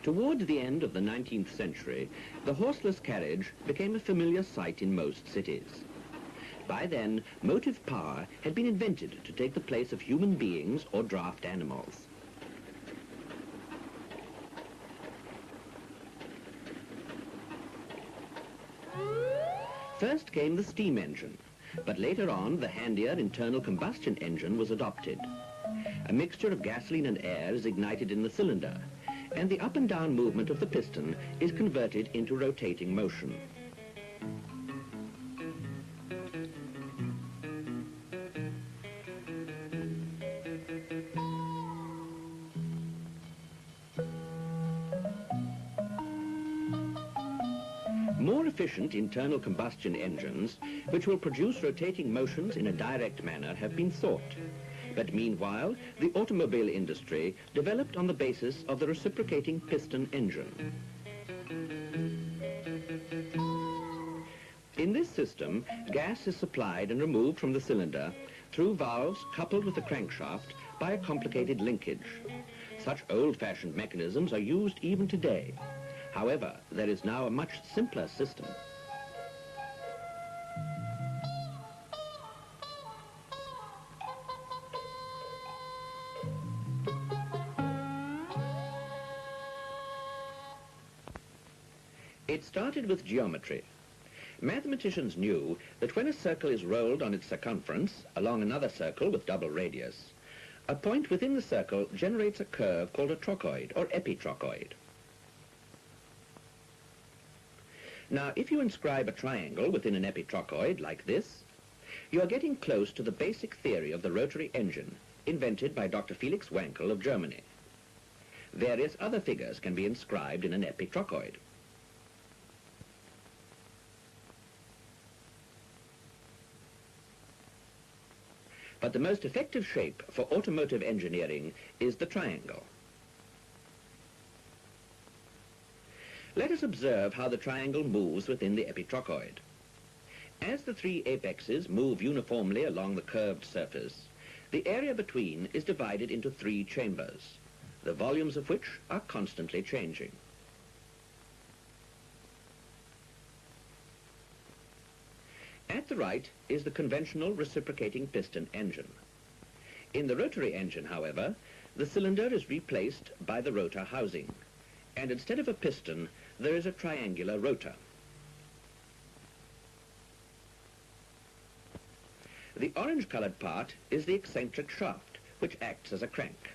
Toward the end of the 19th century, the horseless carriage became a familiar sight in most cities. By then, motive power had been invented to take the place of human beings or draft animals. First came the steam engine, but later on the handier internal combustion engine was adopted. A mixture of gasoline and air is ignited in the cylinder, and the up and down movement of the piston is converted into rotating motion. More efficient internal combustion engines, which will produce rotating motions in a direct manner, have been sought. But meanwhile, the automobile industry developed on the basis of the reciprocating piston engine. In this system, gas is supplied and removed from the cylinder through valves coupled with the crankshaft by a complicated linkage. Such old-fashioned mechanisms are used even today. However, there is now a much simpler system. It started with geometry. Mathematicians knew that when a circle is rolled on its circumference along another circle with double radius, a point within the circle generates a curve called a trochoid or epitrochoid. Now, if you inscribe a triangle within an epitrochoid like this, you are getting close to the basic theory of the rotary engine invented by Dr. Felix Wankel of Germany. Various other figures can be inscribed in an epitrochoid. But the most effective shape for automotive engineering is the triangle. Let us observe how the triangle moves within the epitrochoid. As the three apexes move uniformly along the curved surface, the area between is divided into three chambers, the volumes of which are constantly changing. At the right is the conventional reciprocating piston engine. In the rotary engine, however, the cylinder is replaced by the rotor housing, and instead of a piston, there is a triangular rotor. The orange-colored part is the eccentric shaft, which acts as a crank.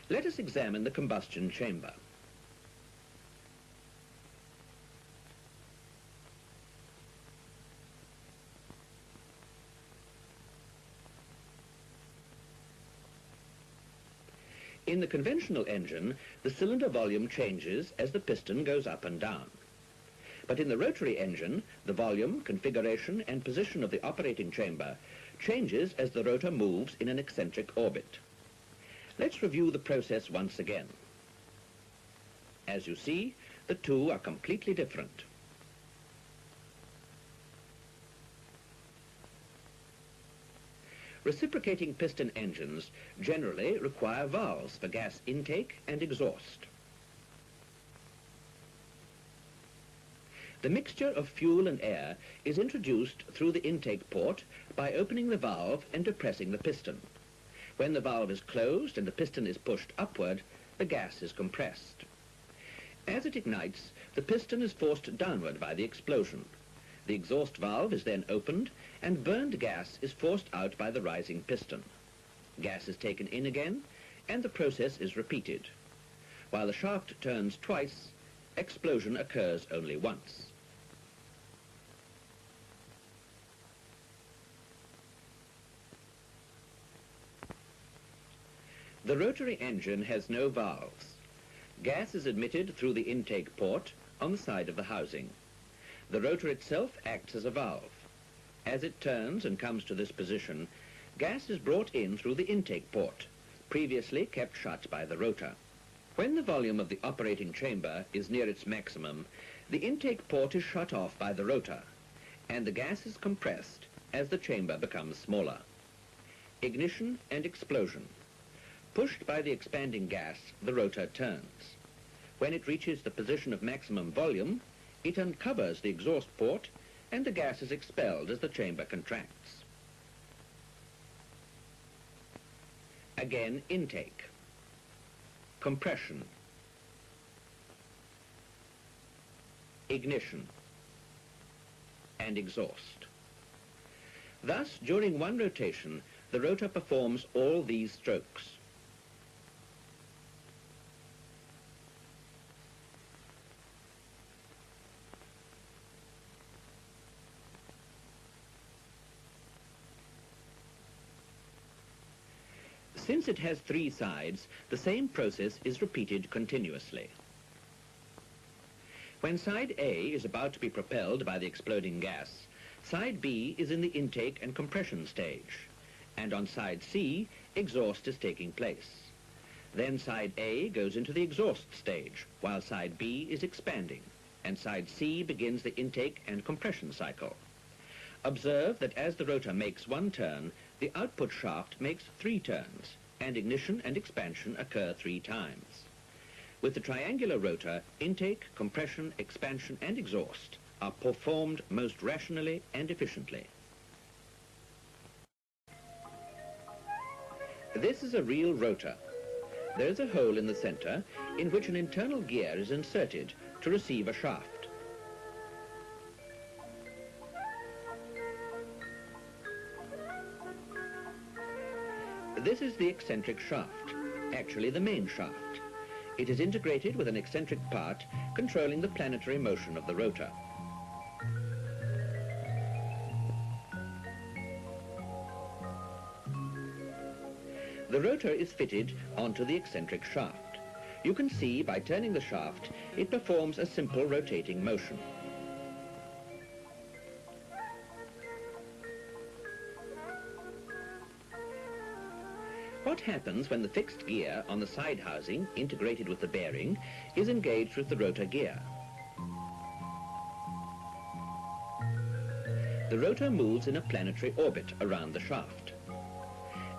Let us examine the combustion chamber. In the conventional engine, the cylinder volume changes as the piston goes up and down. But in the rotary engine, the volume, configuration, and position of the operating chamber changes as the rotor moves in an eccentric orbit. Let's review the process once again. As you see, the two are completely different. Reciprocating piston engines generally require valves for gas intake and exhaust. The mixture of fuel and air is introduced through the intake port by opening the valve and depressing the piston. When the valve is closed and the piston is pushed upward, the gas is compressed. As it ignites, the piston is forced downward by the explosion. The exhaust valve is then opened, and burned gas is forced out by the rising piston. Gas is taken in again, and the process is repeated. While the shaft turns twice, explosion occurs only once. The rotary engine has no valves. Gas is admitted through the intake port on the side of the housing. The rotor itself acts as a valve. As it turns and comes to this position, gas is brought in through the intake port, previously kept shut by the rotor. When the volume of the operating chamber is near its maximum, the intake port is shut off by the rotor, and the gas is compressed as the chamber becomes smaller. Ignition and explosion. Pushed by the expanding gas, the rotor turns. When it reaches the position of maximum volume, it uncovers the exhaust port and the gas is expelled as the chamber contracts. Again, intake, compression, ignition, and exhaust. Thus, during one rotation, the rotor performs all these strokes. Since it has three sides, the same process is repeated continuously. When side A is about to be propelled by the exploding gas, side B is in the intake and compression stage, and on side C, exhaust is taking place. Then side A goes into the exhaust stage, while side B is expanding, and side C begins the intake and compression cycle. Observe that as the rotor makes one turn, the output shaft makes 3 turns, and ignition and expansion occur 3 times. With the triangular rotor, intake, compression, expansion, and exhaust are performed most rationally and efficiently. This is a real rotor. There is a hole in the center in which an internal gear is inserted to receive a shaft. This is the eccentric shaft, actually the main shaft. It is integrated with an eccentric part controlling the planetary motion of the rotor. The rotor is fitted onto the eccentric shaft. You can see by turning the shaft, it performs a simple rotating motion. What happens when the fixed gear on the side housing, integrated with the bearing, is engaged with the rotor gear? The rotor moves in a planetary orbit around the shaft.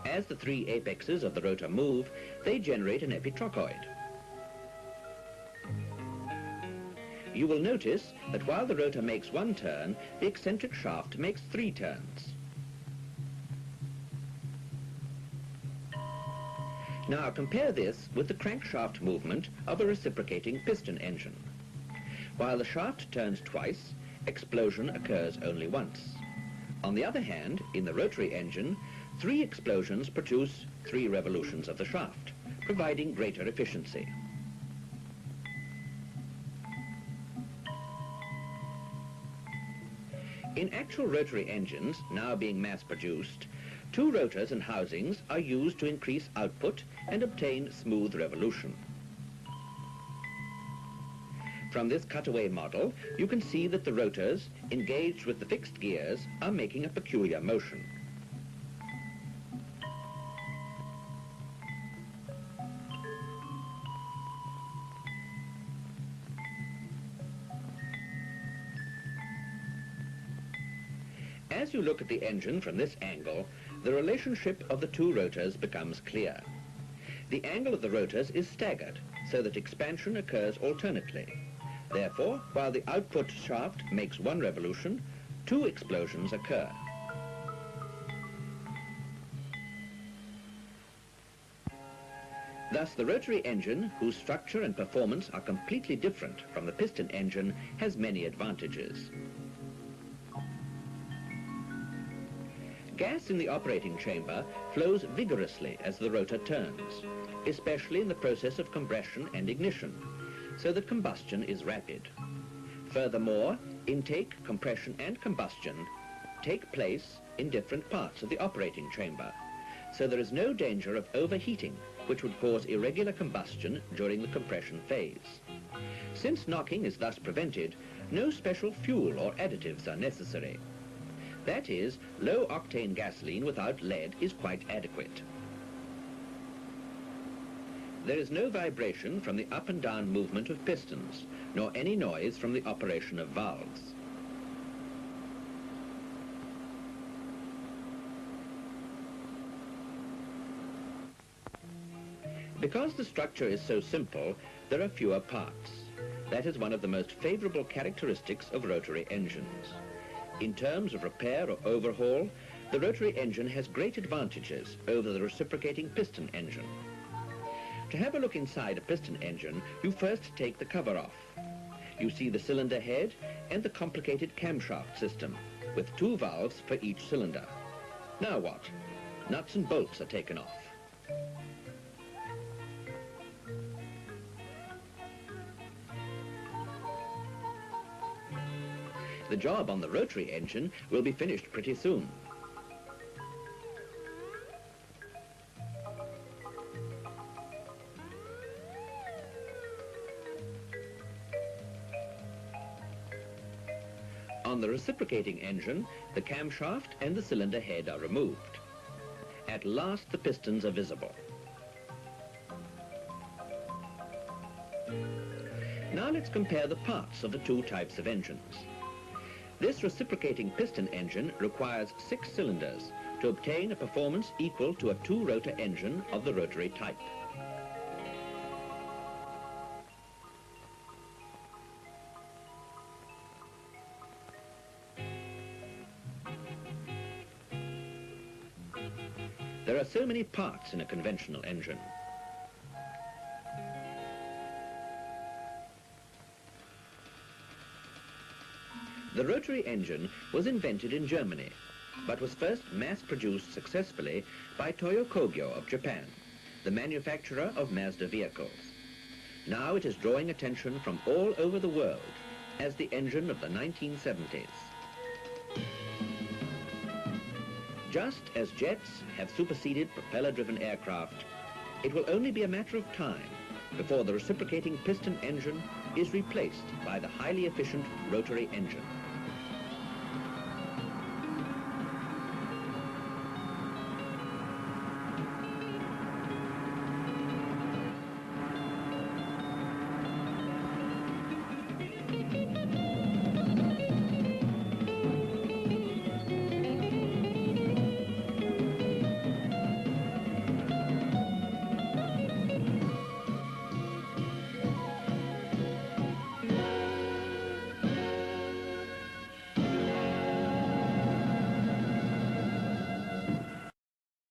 As the 3 apexes of the rotor move, they generate an epitrochoid. You will notice that while the rotor makes 1 turn, the eccentric shaft makes 3 turns. Now compare this with the crankshaft movement of a reciprocating piston engine. While the shaft turns twice, explosion occurs only once. On the other hand, in the rotary engine, 3 explosions produce 3 revolutions of the shaft, providing greater efficiency. In actual rotary engines, now being mass-produced, 2 rotors and housings are used to increase output and obtain smooth revolution. From this cutaway model, you can see that the rotors, engaged with the fixed gears, are making a peculiar motion. As you look at the engine from this angle, the relationship of the 2 rotors becomes clear. The angle of the rotors is staggered, so that expansion occurs alternately. Therefore, while the output shaft makes 1 revolution, 2 explosions occur. Thus, the rotary engine, whose structure and performance are completely different from the piston engine, has many advantages. Gas in the operating chamber flows vigorously as the rotor turns, especially in the process of compression and ignition, so that combustion is rapid. Furthermore, intake, compression, and combustion take place in different parts of the operating chamber, so there is no danger of overheating which would cause irregular combustion during the compression phase. Since knocking is thus prevented, no special fuel or additives are necessary. That is, low-octane gasoline without lead is quite adequate. There is no vibration from the up and down movement of pistons, nor any noise from the operation of valves. Because the structure is so simple, there are fewer parts. That is one of the most favorable characteristics of rotary engines. In terms of repair or overhaul, the rotary engine has great advantages over the reciprocating piston engine. To have a look inside a piston engine, you first take the cover off. You see the cylinder head and the complicated camshaft system, with 2 valves for each cylinder. Now what? Nuts and bolts are taken off. The job on the rotary engine will be finished pretty soon. On the reciprocating engine, the camshaft and the cylinder head are removed. At last, the pistons are visible. Now let's compare the parts of the 2 types of engines. This reciprocating piston engine requires 6 cylinders to obtain a performance equal to a 2-rotor engine of the rotary type. There are so many parts in a conventional engine. The rotary engine was invented in Germany, but was first mass-produced successfully by Toyo Kogyo of Japan, the manufacturer of Mazda vehicles. Now it is drawing attention from all over the world as the engine of the 1970s. Just as jets have superseded propeller-driven aircraft, it will only be a matter of time before the reciprocating piston engine is replaced by the highly efficient rotary engine.